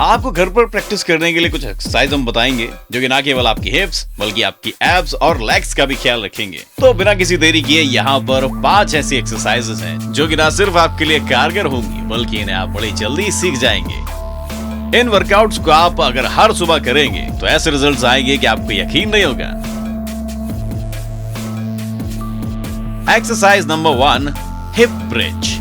आपको घर पर प्रैक्टिस करने के लिए कुछ एक्सरसाइज हम बताएंगे जो कि ना केवल आपकी हिप्स बल्कि आपकी एब्स और लेग्स का भी ख्याल रखेंगे। तो बिना किसी देरी किए यहाँ पर 5 ऐसी एक्सरसाइजेस हैं जो कि ना सिर्फ आपके लिए कारगर होंगी बल्कि इन्हें आप बड़ी जल्दी सीख जाएंगे। इन वर्कआउट्स को आप अगर हर सुबह करेंगे तो ऐसे रिजल्ट्स आएंगे कि आपको यकीन नहीं होगा। Exercise number 1, hip bridge.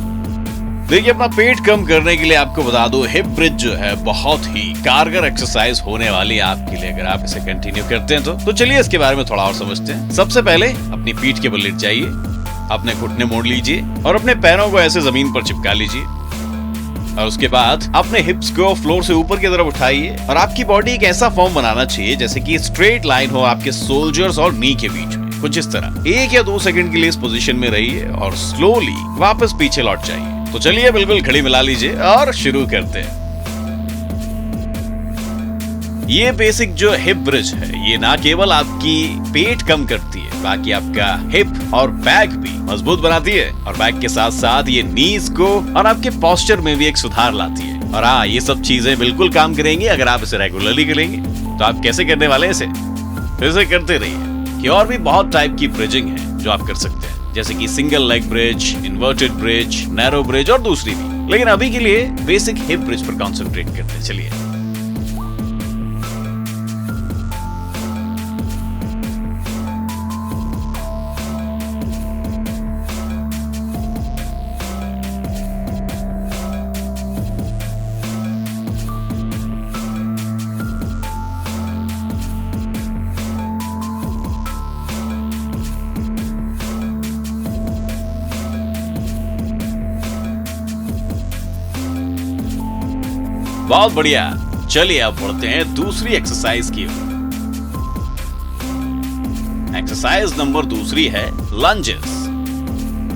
देखिए, अपना पेट कम करने के लिए आपको बता दो, हिप ब्रिज जो है बहुत ही कारगर एक्सरसाइज होने वाली है आपके लिए अगर आप इसे कंटिन्यू करते हैं तो चलिए इसके बारे में थोड़ा और समझते हैं। सबसे पहले अपनी पीठ के बल लेट जाइए, अपने घुटने मोड़ लीजिए और अपने पैरों को ऐसे जमीन पर चिपका लीजिए और उसके बाद अपने हिप्स को फ्लोर से ऊपर की तरफ उठाइए और आपकी बॉडी एक ऐसा फॉर्म बनाना चाहिए जैसे कि स्ट्रेट लाइन हो आपके शोल्डर्स और नी के बीच में, कुछ इस तरह। 1 या 2 सेकंड के लिए इस पोजीशन में रहिए और स्लोली वापस पीछे लौट जाइए। तो चलिए बिल्कुल खड़ी मिला लीजिए और शुरू करते हैं। ये बेसिक जो हिप ब्रिज है ये ना केवल आपकी पेट कम करती है बाकी आपका हिप और बैक भी मजबूत बनाती है और बैक के साथ साथ ये नीज को और आपके पोस्चर में भी एक सुधार लाती है। और हाँ, ये सब चीजें बिल्कुल काम करेंगी अगर आप इसे रेगुलरली करेंगे। तो आप कैसे करने वाले इसे करते रहिए कि और भी बहुत टाइप की ब्रिजिंग है जो आप कर सकते हैं, जैसे कि single leg bridge, inverted bridge, narrow bridge और दूसरी भी। लेकिन अभी के लिए बेसिक हिप ब्रिज पर कंसंट्रेट करते हैं। चलिए बहुत बढ़िया। चलिए अब बढ़ते हैं दूसरी एक्सरसाइज की ओर। एक्सरसाइज नंबर 2 है लंजेस।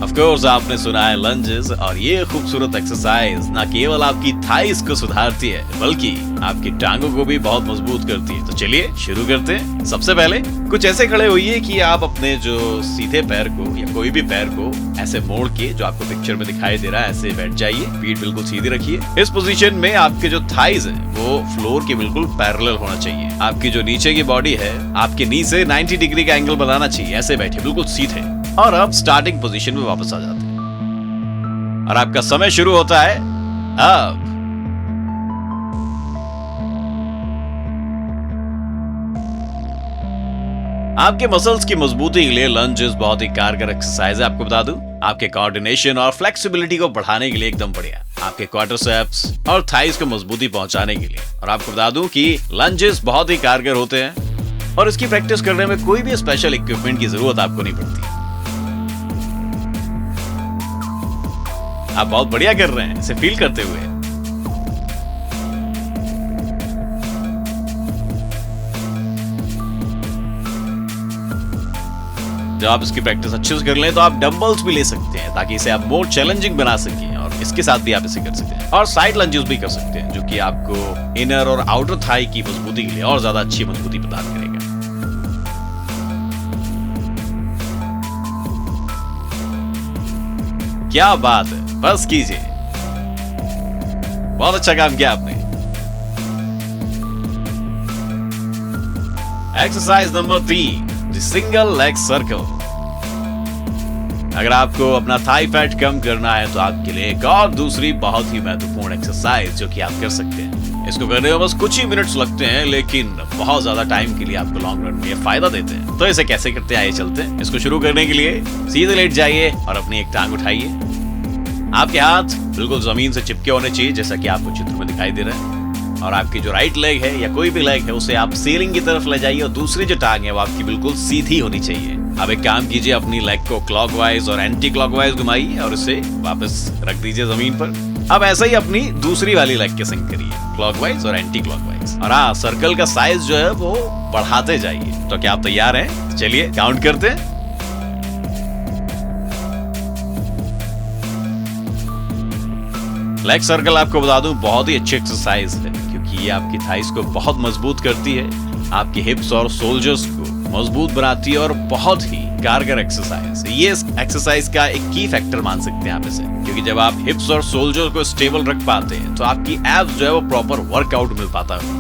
ऑफ कोर्स आपने सुना है लंजेस, और ये खूबसूरत एक्सरसाइज ना केवल आपकी थाइस को सुधारती है बल्कि आपकी टांगों को भी बहुत मजबूत करती है। तो चलिए शुरू करते हैं। सबसे पहले कुछ ऐसे खड़े होइए कि आप अपने जो सीधे पैर को या कोई भी पैर को ऐसे मोड़ के, जो आपको पिक्चर में दिखाई दे रहा है, ऐसे बैठ जाइए। पीठ बिल्कुल सीधी रखिए। इस पोजीशन में आपके जो थाइज है वो फ्लोर के बिल्कुल पैरेलल होना चाहिए। आपकी जो नीचे की बॉडी है आपके नी से 90 डिग्री का एंगल बनाना चाहिए। ऐसे बैठिए बिल्कुल सीधे और अब स्टार्टिंग पोजीशन में वापस आ जाते हैं और आपका समय शुरू होता है अब। आपके मसल्स की मजबूती के लिए लंजेस बहुत ही कारगर एक्सरसाइज है। आपको बता दूं, आपके कोऑर्डिनेशन और फ्लेक्सिबिलिटी को बढ़ाने के लिए एकदम बढ़िया। आपके क्वाड्रिसेप्स और थाइस को मजबूती पहुंचाने के लिए। और आपको बता दूं कि लंजेस बहुत ही कारगर होते हैं और इसकी प्रैक्टिस करने में कोई भी स्पेशल इक्विपमेंट की जरूरत आपको नहीं पड़ती। आप बहुत बढ़िया कर रहे हैं इसे फील करते हुए। जब आप इसकी प्रैक्टिस अच्छे से कर लें तो आप डंबल्स भी ले सकते हैं ताकि इसे आप मोर चैलेंजिंग बना सकें, और इसके साथ भी आप इसे कर सकते हैं। और साइड लंजेस भी कर सकते हैं जो कि आपको इनर और आउटर थाई की मजबूती के लिए और ज्यादा अच्छी मजबूती प्रदान करेगा। क्या बात है, बस कीजिए। बहुत अच्छा काम किया आपने। Exercise number 3, single leg circle. अगर आपको अपना थाई फैट कम करना है तो आपके लिए एक और दूसरी बहुत ही महत्वपूर्ण एक्सरसाइज जो कि आप कर सकते हैं। इसको करने में बस कुछ ही मिनट्स लगते हैं लेकिन बहुत ज्यादा टाइम के लिए आपको लॉन्ग रन में ये फायदा देते हैं। तो इसे कैसे करते हैं आइए चलते हैं। इसको शुरू करने के लिए सीधे लेट जाइए और अपनी एक टांग उठाइए। आपके हाथ बिल्कुल जमीन से चिपके होने चाहिए जैसा कि आपको चित्र में दिखाई दे रहा है। और आपकी जो राइट लेग है या कोई भी लेग है उसे आप सीलिंग की तरफ ले जाइए और दूसरी जो टांग है वो आपकी बिल्कुल सीधी होनी चाहिए। अब एक काम कीजिए, अपनी लेग को क्लॉकवाइज और एंटी क्लॉकवाइज घुमाइए और इसे वापस रख दीजिए जमीन पर। अब ऐसा ही अपनी दूसरी वाली लेग के संग करिए, क्लॉकवाइज और एंटी क्लॉकवाइज। और हाँ, सर्कल का साइज जो है वो बढ़ाते जाइए। तो क्या आप तैयार हैं? चलिए काउंट करते हैं। लेग सर्कल आपको बता दूं बहुत ही अच्छी एक्सरसाइज है क्योंकि ये आपकी थाइस को बहुत मजबूत करती है, आपके हिप्स और शोल्डर्स को मजबूत बनाती है और बहुत ही कारगर एक्सरसाइज। ये एक्सरसाइज का एक की फैक्टर मान सकते हैं आप इसे, क्योंकि जब आप हिप्स और शोल्डर को स्टेबल रख पाते हैं तो आपकी एब्स जो है वो प्रॉपर वर्कआउट मिल पाता है।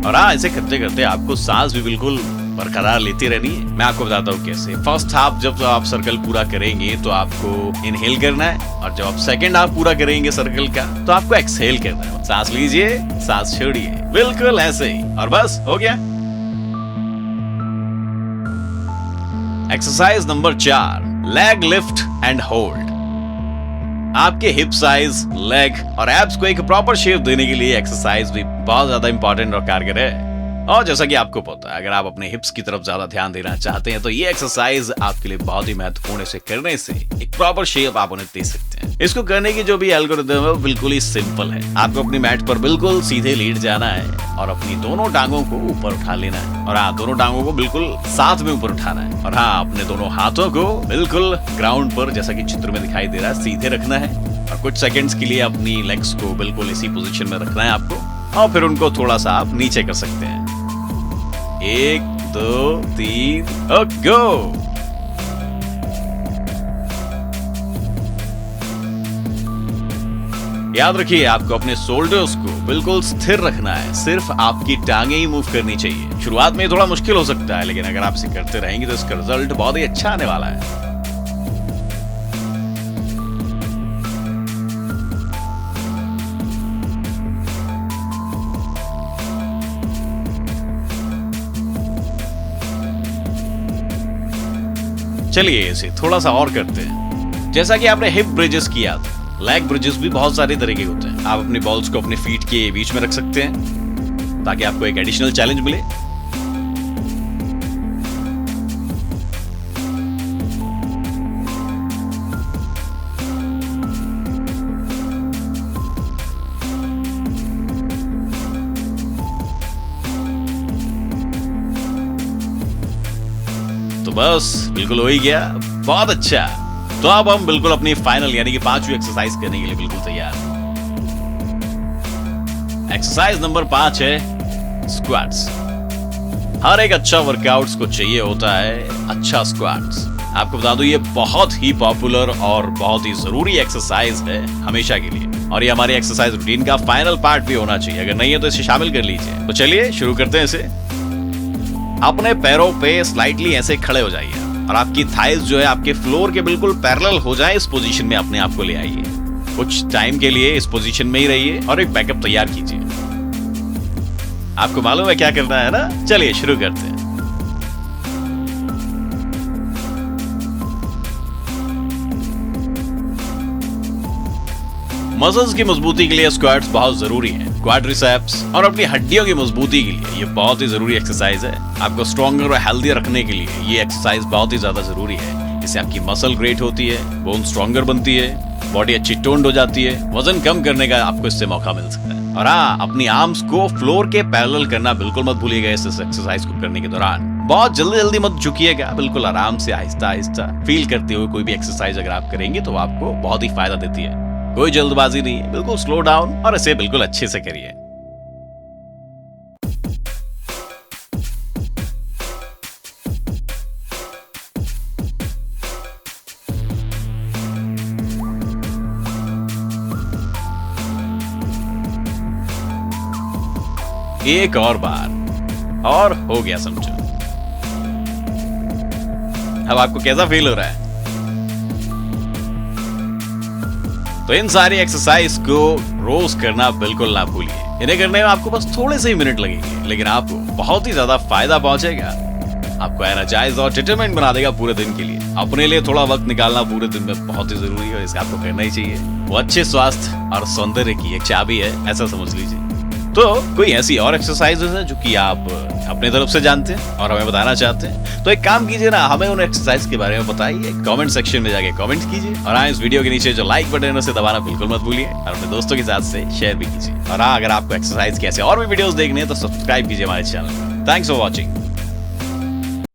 और हाँ, ऐसे करते करते आपको सांस भी बिल्कुल बरकरार लेती रहनी है। मैं आपको बताता हूँ कैसे। फर्स्ट हाफ जब आप सर्कल पूरा करेंगे तो आपको इनहेल करना है, और जब आप सेकंड हाफ पूरा करेंगे सर्कल का तो आपको एक्सहेल करना है। सांस लीजिए, सांस छोड़िए, बिल्कुल ऐसे ही, और बस हो गया। Exercise number 4, leg lift and hold. आपके हिप साइज, लेग और एब्स को एक प्रॉपर शेप देने के लिए एक्सरसाइज भी बहुत ज्यादा इंपॉर्टेंट और कारगर है। और जैसा कि आपको पता है, अगर आप अपने हिप्स की तरफ ज्यादा ध्यान देना चाहते हैं तो ये एक्सरसाइज आपके लिए बहुत ही महत्वपूर्ण। इसे करने से एक प्रॉपर शेप आप उन्हें दे सकते हैं। इसको करने की जो भी एल्गोरिथम है वो बिल्कुल ही सिंपल है। आपको अपनी मैट पर बिल्कुल सीधे लेट जाना है और अपनी दोनों टांगों को ऊपर उठा लेना है। और हाँ, दोनों टांगों को बिल्कुल साथ में ऊपर उठाना है। और हाँ, अपने दोनों हाथों को बिल्कुल ग्राउंड पर, जैसा कि चित्र में दिखाई दे रहा है, सीधे रखना है। और कुछ सेकंड्स के लिए अपनी लेग्स को बिल्कुल इसी पोजीशन में रखना है आपको, और फिर उनको थोड़ा सा आप नीचे कर सकते हैं। 1 2 3 गो। याद रखिए, आपको अपने शोल्डर्स को बिल्कुल स्थिर रखना है। सिर्फ आपकी टांगे ही मूव करनी चाहिए। शुरुआत में थोड़ा मुश्किल हो सकता है, लेकिन अगर आप इसे करते रहेंगे तो इसका रिजल्ट बहुत ही अच्छा आने वाला है। चलिए इसे थोड़ा सा और करते हैं। जैसा कि आपने हिप ब्रिजेस किया था, लेग ब्रिजेस भी बहुत सारे तरह के होते हैं। आप अपने बॉल्स को अपने फीट के बीच में रख सकते हैं ताकि आपको एक एडिशनल चैलेंज मिले। तो बस बिल्कुल हो ही गया। बहुत अच्छा। तो अब हम बिल्कुल अपनी फाइनल यानी कि 5वीं एक्सरसाइज करने के लिए बिल्कुल तैयार हैं। एक्सरसाइज नंबर 5 है स्क्वाट्स। हर एक अच्छा वर्कआउट्स को चाहिए होता है अच्छा स्क्वाट्स। आपको बता दूं, ये बहुत ही पॉपुलर और बहुत ही जरूरी एक्सरसाइज है हमेशा के लिए, और ये हमारी एक्सरसाइज रूटीन का फाइनल पार्ट भी होना चाहिए। अगर नहीं है तो इसे शामिल कर लीजिए। तो चलिए शुरू करते हैं इसे। अपने पैरों पे स्लाइटली ऐसे खड़े हो जाइए और आपकी थाइज जो है आपके फ्लोर के बिल्कुल पैरेलल हो जाए। इस पोजीशन में अपने आप को ले आइए। कुछ टाइम के लिए इस पोजीशन में ही रहिए और एक बैकअप तैयार कीजिए। आपको मालूम है क्या करना है ना? चलिए शुरू करते हैं। मसल्स की मजबूती के लिए स्क्वाट्स बहुत जरूरी है। क्वाड्रिसेप्स और अपनी हड्डियों की मजबूती के लिए ये बहुत ही जरूरी एक्सरसाइज है। आपको स्ट्रॉन्गर और हेल्दी रखने के लिए ये एक्सरसाइज बहुत ही ज्यादा जरूरी है। इससे आपकी मसल ग्रेट होती है, बोन स्ट्रॉन्गर बनती है, बॉडी अच्छी टोन्ड हो जाती है। वजन कम करने का आपको इससे मौका मिल सकता है। और हाँ, अपनी आर्म्स को फ्लोर के पैरेलल करना बिल्कुल मत भूलिएगा इस एक्सरसाइज को करने के दौरान। बहुत जल्दी जल्दी मत झुकिएगा, बिल्कुल आराम से आहिस्ता आहिस्ता फील करते हुए कोई भी एक्सरसाइज अगर आप करेंगे तो आपको बहुत ही फायदा देती है। कोई जल्दबाजी नहीं है, बिल्कुल स्लो डाउन और इसे बिल्कुल अच्छे से करिए। एक और बार और हो गया समझो। अब आपको कैसा फील हो रहा है? तो इन सारी एक्सरसाइज को रोज करना बिल्कुल ना भूलिए। इन्हें करने में आपको बस थोड़े से ही मिनट लगेंगे, लेकिन आपको बहुत ही ज्यादा फायदा पहुंचेगा। आपको एनर्जाइज और डिटरमाइंड बना देगा पूरे दिन के लिए। अपने लिए थोड़ा वक्त निकालना पूरे दिन में बहुत ही जरूरी है, इसे आपको करना ही चाहिए। वो अच्छे स्वास्थ्य और सौंदर्य की एक चाबी है, ऐसा समझ लीजिए। तो कोई ऐसी और एक्सरसाइजेज है जो कि आप अपने तरफ से जानते हैं और हमें बताना चाहते हैं, तो एक काम कीजिए ना, हमें उन एक्सरसाइज के बारे में बताइए। कमेंट सेक्शन में जाके कमेंट कीजिए, और हाँ, इस वीडियो के नीचे जो लाइक बटन है उसे दबाना बिल्कुल मत भूलिए, और अपने दोस्तों के साथ से शेयर भी कीजिए। और हाँ, अगर आपको एक्सरसाइज के ऐसे और भी वीडियोस देखने हैं तो सब्सक्राइब कीजिए हमारे चैनल। Thanks for watching.